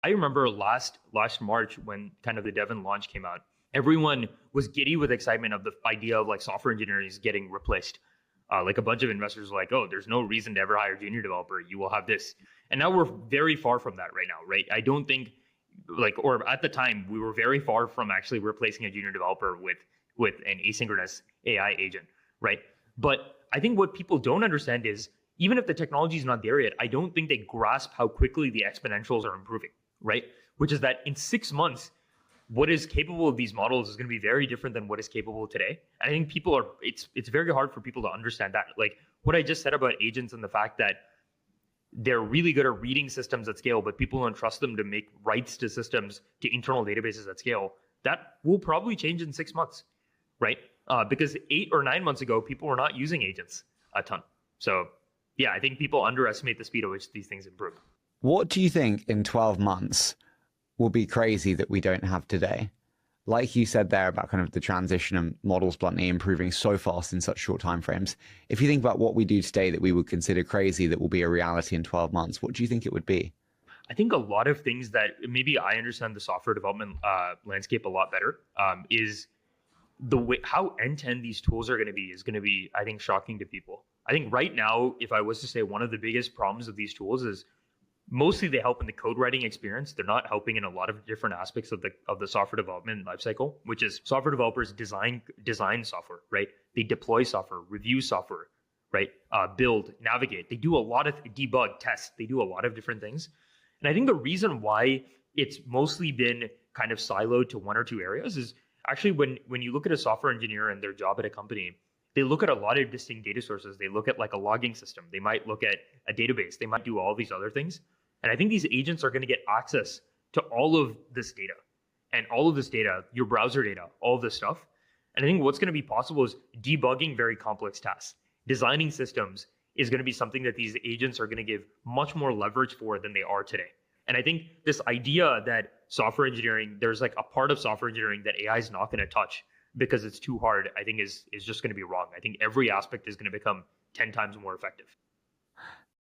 I remember last March when kind of the Devon launch came out, everyone was giddy with excitement of the idea of like software engineering is getting replaced. Like a bunch of investors were like, oh, there's no reason to ever hire a junior developer. You will have this. And now we're very far from that right now, right? I don't think or at the time, we were very far from actually replacing a junior developer with an asynchronous AI agent, right? But I think what people don't understand is even if the technology is not there yet, I don't think they grasp how quickly the exponentials are improving, right? Which is that in 6 months, what is capable of these models is going to be very different than what is capable today. And I think it's very hard for people to understand that. Like what I just said about agents and the fact that they're really good at reading systems at scale, but people don't trust them to make writes to systems to internal databases at scale. That will probably change in 6 months, right? Because 8 or 9 months ago, people were not using agents a ton. So yeah, I think people underestimate the speed at which these things improve. What do you think in 12 months will be crazy that we don't have today? Like you said there about kind of the transition and models bluntly improving so fast in such short timeframes. If you think about what we do today that we would consider crazy that will be a reality in 12 months, what do you think it would be? I think a lot of things that maybe I understand the software development landscape a lot better is the way how end-to-end these tools are going to be, I think, shocking to people. I think right now, if I was to say one of the biggest problems of these tools is mostly they help in the code writing experience. They're not helping in a lot of different aspects of the software development lifecycle, which is software developers design software, right? They deploy software, review software, right? Build, navigate. They do a lot of debug, test. They do a lot of different things. And I think the reason why it's mostly been kind of siloed to one or two areas is actually when you look at a software engineer and their job at a company, they look at a lot of distinct data sources. They look at like a logging system. They might look at a database. They might do all these other things. And I think these agents are going to get access to all of this data and all of this data, your browser data, all of this stuff. And I think what's going to be possible is debugging very complex tasks. Designing systems is going to be something that these agents are going to give much more leverage for than they are today. And I think this idea that software engineering, there's like a part of software engineering that AI is not going to touch because it's too hard, I think is just going to be wrong. I think every aspect is going to become 10 times more effective.